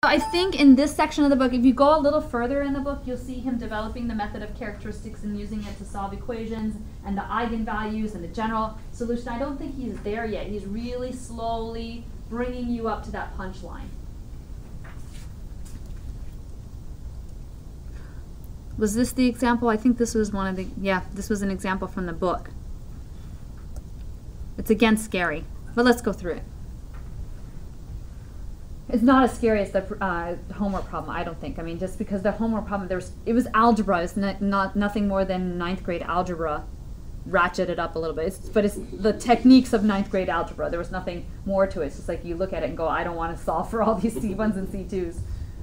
I think in this section of the book, if you go a little further in the book, you'll see him developing the method of characteristics and using it to solve equations and the eigenvalues and the general solution. I don't think he's there yet. He's really slowly bringing you up to that punchline. Was this the example? I think this was one of the, yeah, this was an example from the book. It's again scary, but let's go through it. It's not as scary as the homework problem, I don't think. I mean, just because the homework problem, it was algebra. It's not nothing more than 9th grade algebra ratcheted up a little bit. But it's the techniques of 9th grade algebra. There was nothing more to it. It's just like you look at it and go, I don't want to solve for all these C1s and C2s.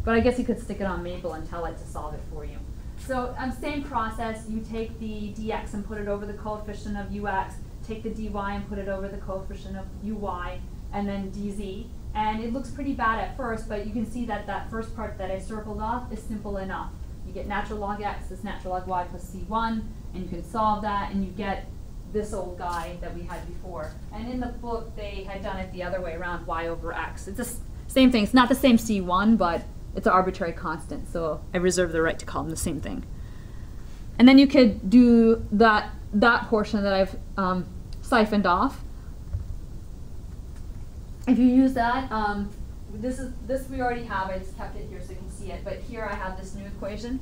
But I guess you could stick it on Mabel and tell it to solve it for you. So same process. You take the dx and put it over the coefficient of ux. Take the dy and put it over the coefficient of uy, and then dz. And it looks pretty bad at first, but you can see that that first part that I circled off is simple enough. You get natural log x is natural log y plus c1, and you can solve that, and you get this old guy that we had before. And in the book, they had done it the other way around, y over x. It's the same thing. It's not the same c1, but it's an arbitrary constant, so I reserve the right to call them the same thing. And then you could do that portion that I've siphoned off. If you use that, this we already have. I just kept it here so you can see it. But here I have this new equation.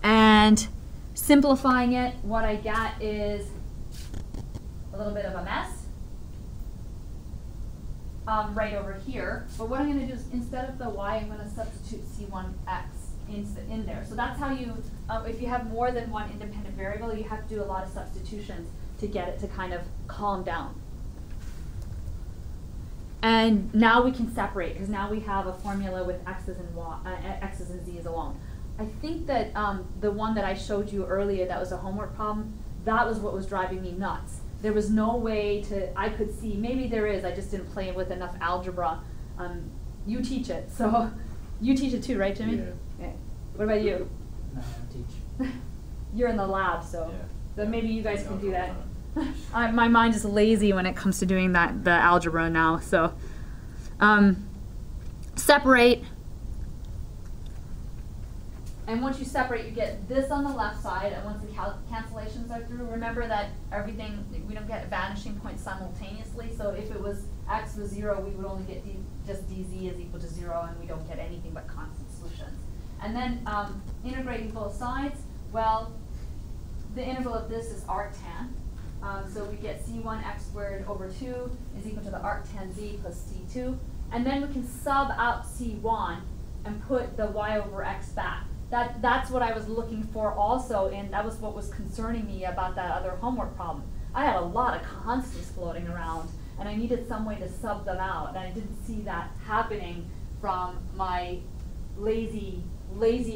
And simplifying it, what I get is a little bit of a mess right over here. But what I'm going to do is instead of the y, I'm going to substitute c1x in there. So that's how you, if you have more than one independent variable, you have to do a lot of substitutions to get it to kind of calm down. And now we can separate, because now we have a formula with x's and z's alone. I think that the one that I showed you earlier that was a homework problem, that was what was driving me nuts. There was no way I could see, maybe there is, I just didn't play with enough algebra. You teach it, so you teach it too, right, Jimmy? Yeah. What about you? No, I teach. You're in the lab, so, yeah. So maybe you guys can do that. My mind is lazy when it comes to doing the algebra now. So separate, and once you separate, you get this on the left side. And once the cancellations are through, remember that everything, we don't get vanishing points simultaneously. So if it was x was 0, we would only get just dz is equal to 0, and we don't get anything but constant solutions. And then integrating both sides. Well, the integral of this is arctan. So we get c1 x squared over 2 is equal to the arctan z plus c2. And then we can sub out c1 and put the y over x back. That's what I was looking for also, and that was what was concerning me about that other homework problem. I had a lot of constants floating around, and I needed some way to sub them out, and I didn't see that happening from my lazy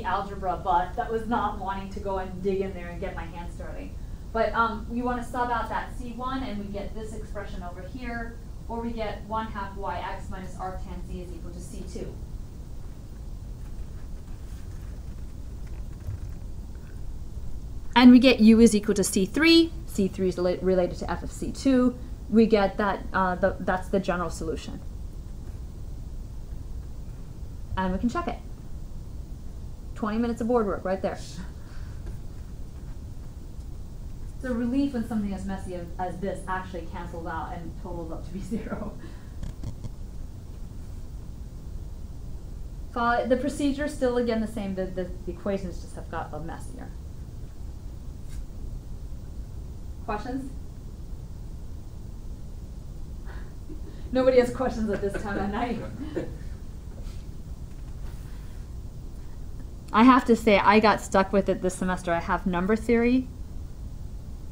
algebra butt that was not wanting to go and dig in there and get my hands dirty. But we want to sub out that c1, and we get this expression over here, or we get 1/2 yx minus arctan z is equal to c2. And we get u is equal to c3. C3 is related to f of c2. We get that that's the general solution. And we can check it. 20 minutes of board work right there. It's a relief when something as messy as this actually cancels out and totals up to be 0. The procedure is still again the same. The equations just have got a messier. Questions? Nobody has questions at this time of night. I have to say, I got stuck with it this semester. I have number theory,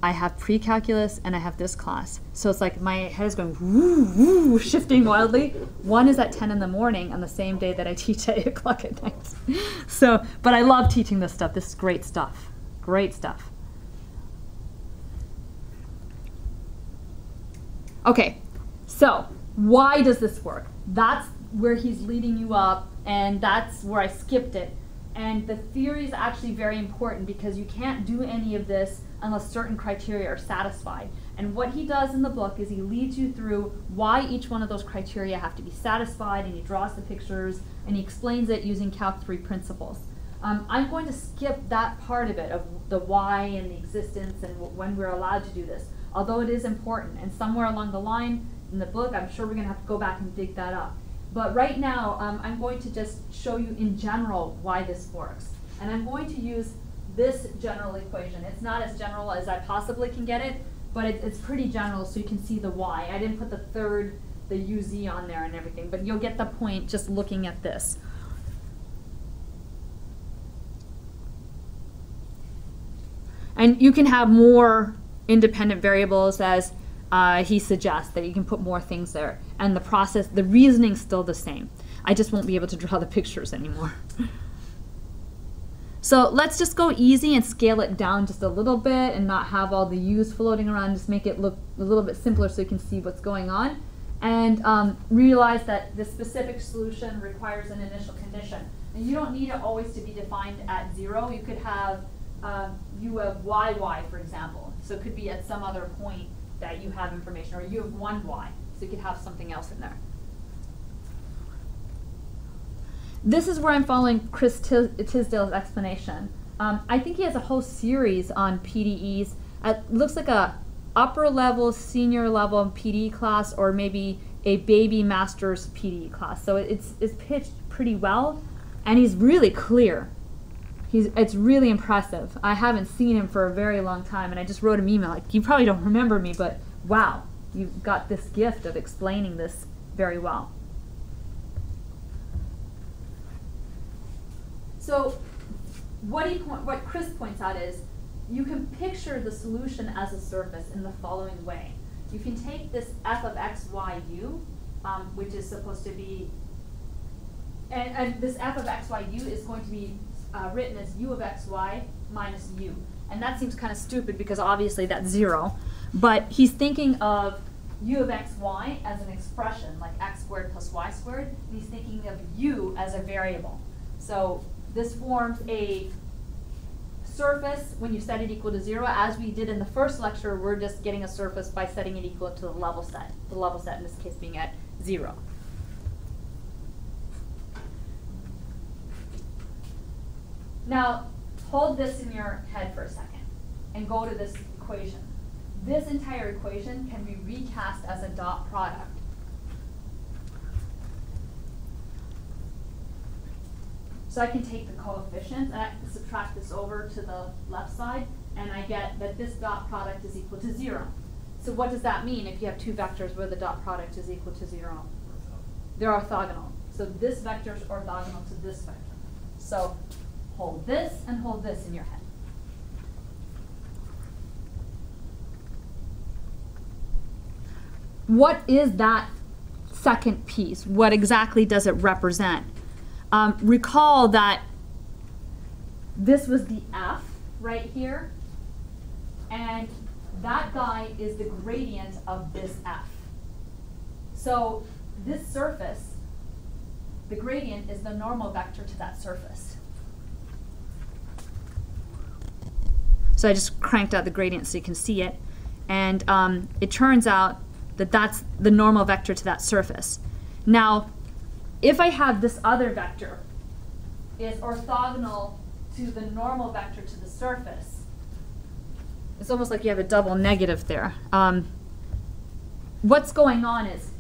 I have pre-calculus, and I have this class. So it's like my head is going woo, woo, shifting wildly. One is at 10 in the morning on the same day that I teach at 8 o'clock at night. So, but I love teaching this stuff. This is great stuff. Great stuff. Okay, so why does this work? That's where he's leading you up, and that's where I skipped it. And the theory is actually very important because you can't do any of this unless certain criteria are satisfied. And what he does in the book is he leads you through why each one of those criteria have to be satisfied, and he draws the pictures, and he explains it using Calc 3 principles. I'm going to skip that part of it, of the why and the existence and when we're allowed to do this, although it is important. And somewhere along the line in the book, I'm sure we're going to have to go back and dig that up. But right now, I'm going to just show you in general why this works. And I'm going to use this general equation. It's not as general as I possibly can get it, but it's pretty general so you can see the why. I didn't put the UZ on there and everything, but you'll get the point just looking at this. And you can have more independent variables as he suggests, that you can put more things there. And the process, the reasoning's still the same. I just won't be able to draw the pictures anymore. So let's just go easy and scale it down just a little bit and not have all the U's floating around. Just make it look a little bit simpler so you can see what's going on. And realize that the specific solution requires an initial condition. And you don't need it always to be defined at 0. You could have u of y, for example. So it could be at some other point that you have information, or u of 1y. So you could have something else in there. This is where I'm following Chris Tisdale's explanation. I think he has a whole series on PDEs. It looks like a upper level, senior level PDE class, or maybe a baby master's PDE class. So it's pitched pretty well, and he's really clear. It's really impressive. I haven't seen him for a very long time, and I just wrote him an email. Like, you probably don't remember me, but wow, you've got this gift of explaining this very well. So what Chris points out is you can picture the solution as a surface in the following way. You can take this f of x, y, u, which is supposed to be, and this f of x, y, u is going to be written as u of x, y minus u. And that seems kind of stupid because obviously that's 0. But he's thinking of u of x, y as an expression, like x squared plus y squared. And he's thinking of u as a variable. So this forms a surface when you set it equal to 0. As we did in the first lecture, we're just getting a surface by setting it equal to the level set in this case being at 0. Now, hold this in your head for a second and go to this equation. This entire equation can be recast as a dot product. So I can take the coefficients and I can subtract this over to the left side, and I get that this dot product is equal to 0. So what does that mean if you have two vectors where the dot product is equal to 0? They're orthogonal. So this vector is orthogonal to this vector. So hold this and hold this in your head. What is that second piece? What exactly does it represent? Recall that this was the f right here, and that guy is the gradient of this f. So this surface, the gradient is the normal vector to that surface. So I just cranked out the gradient so you can see it, and it turns out that that's the normal vector to that surface. Now, if I have this other vector is orthogonal to the normal vector to the surface, it's almost like you have a double negative there. What's going on is,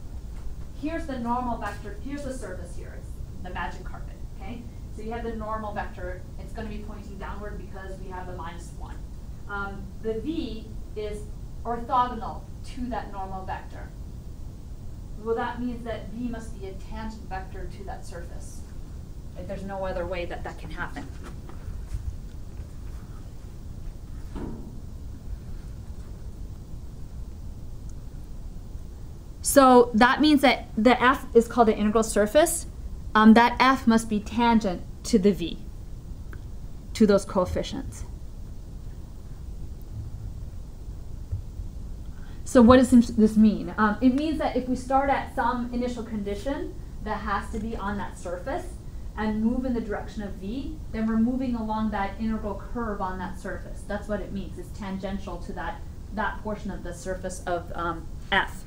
here's the normal vector, here's the surface here, it's the magic carpet, okay? So you have the normal vector, it's going to be pointing downward because we have the -1. The v is orthogonal to that normal vector. Well, that means that v must be a tangent vector to that surface. Like, there's no other way that that can happen. So that means that the f is called an integral surface. That f must be tangent to the v, to those coefficients. So what does this mean? It means that if we start at some initial condition that has to be on that surface and move in the direction of v, then we're moving along that integral curve on that surface. That's what it means. It's tangential to that that portion of the surface of F.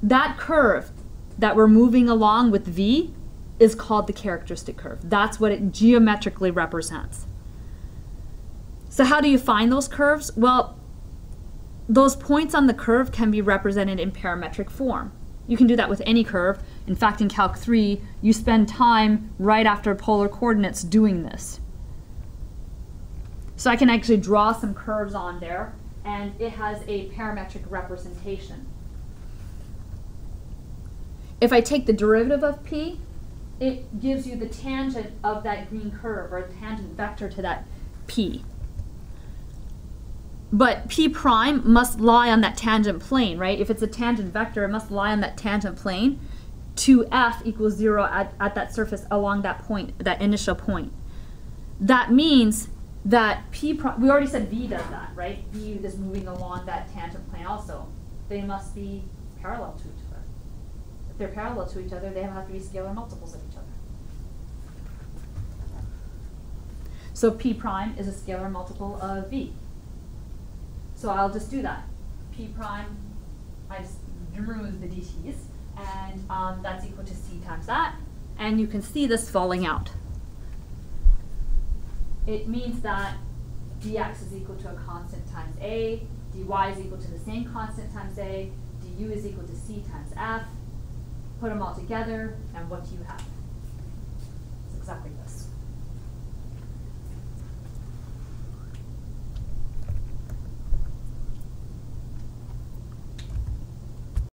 That curve that we're moving along with V is called the characteristic curve. That's what it geometrically represents. So how do you find those curves? Well, those points on the curve can be represented in parametric form. You can do that with any curve. In fact, in Calc 3, you spend time right after polar coordinates doing this. So I can actually draw some curves on there, and it has a parametric representation. If I take the derivative of P, it gives you the tangent of that green curve, or a tangent vector to that P. But P prime must lie on that tangent plane, right? If it's a tangent vector, it must lie on that tangent plane to F equals 0 at that surface along that point, that initial point. That means that P prime, we already said V does that, right? V is moving along that tangent plane also. They must be parallel to each other. If they're parallel to each other, they have to be scalar multiples of each other. So P prime is a scalar multiple of V. So I'll just do that. P prime, I just remove the dt's, and that's equal to C times that. And you can see this falling out. It means that dx is equal to a constant times A, dy is equal to the same constant times A, du is equal to C times F. Put them all together, and what do you have?